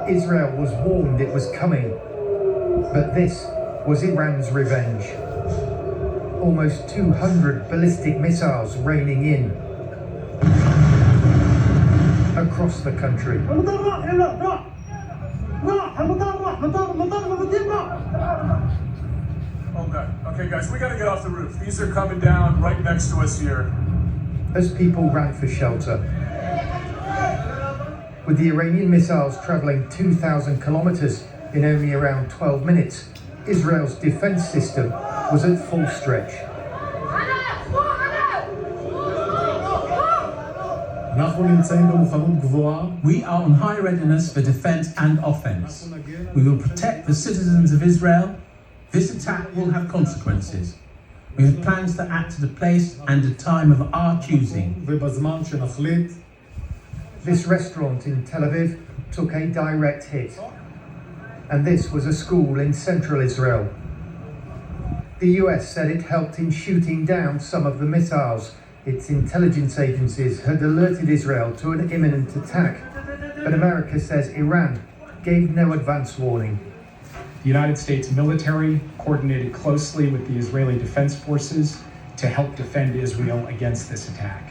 Israel was warned it was coming, but this was Iran's revenge. Almost 200 ballistic missiles raining in across the country. Okay guys, we gotta get off the roof. These are coming down right next to us here. As people ran for shelter, with the Iranian missiles travelling 2,000 kilometres in only around 12 minutes, Israel's defence system was at full stretch. We are on high readiness for defence and offence. We will protect the citizens of Israel. This attack will have consequences. We have plans to act at a place and a time of our choosing. This restaurant in Tel Aviv took a direct hit, and this was a school in central Israel. The US said it helped in shooting down some of the missiles. Its intelligence agencies had alerted Israel to an imminent attack, but America says Iran gave no advance warning. The United States military coordinated closely with the Israeli Defense Forces to help defend Israel against this attack.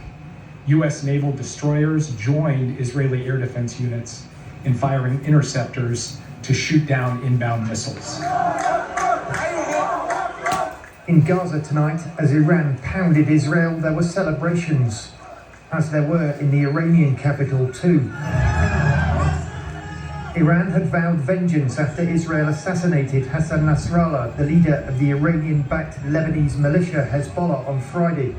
U.S. naval destroyers joined Israeli air defense units in firing interceptors to shoot down inbound missiles. In Gaza tonight, as Iran pounded Israel, there were celebrations, as there were in the Iranian capital too. Iran had vowed vengeance after Israel assassinated Hassan Nasrallah, the leader of the Iranian-backed Lebanese militia Hezbollah, on Friday.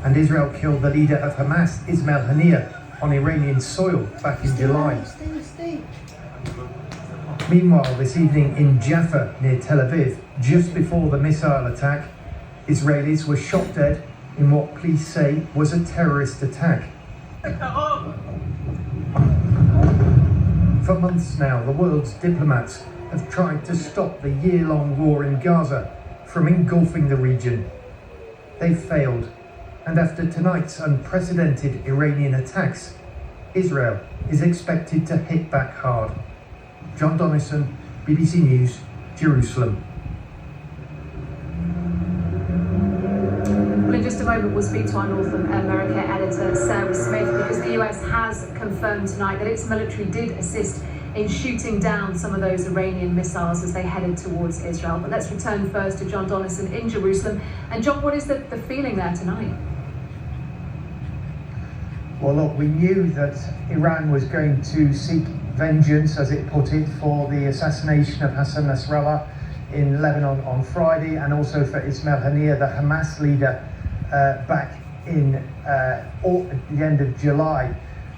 And Israel killed the leader of Hamas, Ismail Haniyeh, on Iranian soil back in July. Meanwhile, this evening in Jaffa, near Tel Aviv, just before the missile attack, Israelis were shot dead in what police say was a terrorist attack. For months now, the world's diplomats have tried to stop the year-long war in Gaza from engulfing the region. They've failed, and after tonight's unprecedented Iranian attacks, Israel is expected to hit back hard. John Donison, BBC News, Jerusalem. Well, in just a moment, we'll speak to our North America editor, Sarah Smith, because the US has confirmed tonight that its military did assist in shooting down some of those Iranian missiles as they headed towards Israel. But let's return first to John Donison in Jerusalem. And John, what is the feeling there tonight? Well, look, we knew that Iran was going to seek vengeance, as it put it, for the assassination of Hassan Nasrallah in Lebanon on Friday, and also for Ismail Haniyeh, the Hamas leader, back in the end of July.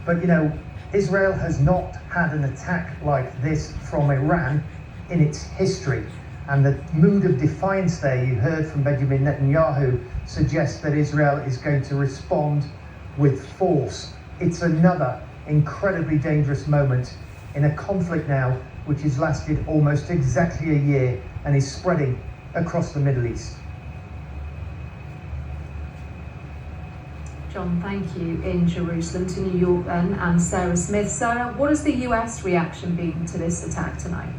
But, you know, Israel has not had an attack like this from Iran in its history. And the mood of defiance there, you heard from Benjamin Netanyahu, suggests that Israel is going to respond with force. It's another incredibly dangerous moment in a conflict now which has lasted almost exactly a year and is spreading across the Middle East. John, thank you. In Jerusalem to New York then, and Sarah Smith. Sarah, what has the US reaction been to this attack tonight?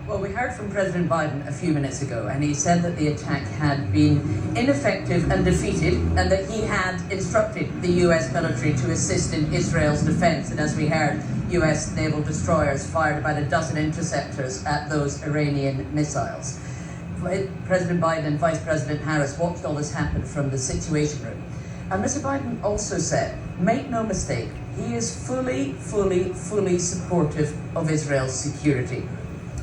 Well, we heard from President Biden a few minutes ago, and he said that the attack had been ineffective and defeated, and that he had instructed the US military to assist in Israel's defense. And as we heard, US naval destroyers fired about a dozen interceptors at those Iranian missiles. President Biden and Vice President Harris watched all this happen from the Situation Room. And Mr. Biden also said, make no mistake, he is fully supportive of Israel's security.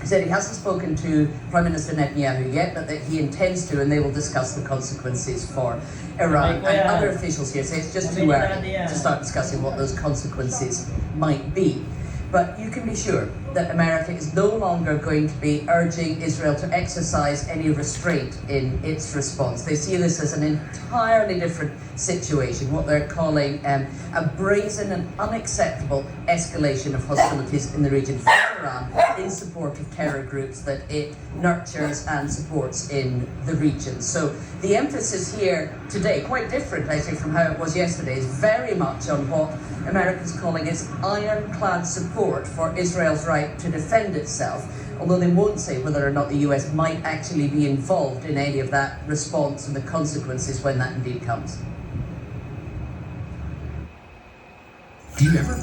He said he hasn't spoken to Prime Minister Netanyahu yet, but that he intends to, and they will discuss the consequences for Iran. And other officials here say it's just too early to start discussing what those consequences might be. But you can be sure that America is no longer going to be urging Israel to exercise any restraint in its response. They see this as an entirely different situation, what they're calling a brazen and unacceptable escalation of hostilities in the region from Iran in support of terror groups that it nurtures and supports in the region. So the emphasis here today, quite different I think from how it was yesterday, is very much on what America's calling its ironclad support for Israel's right to defend itself, although they won't say whether or not the US might actually be involved in any of that response and the consequences when that indeed comes. Do you ever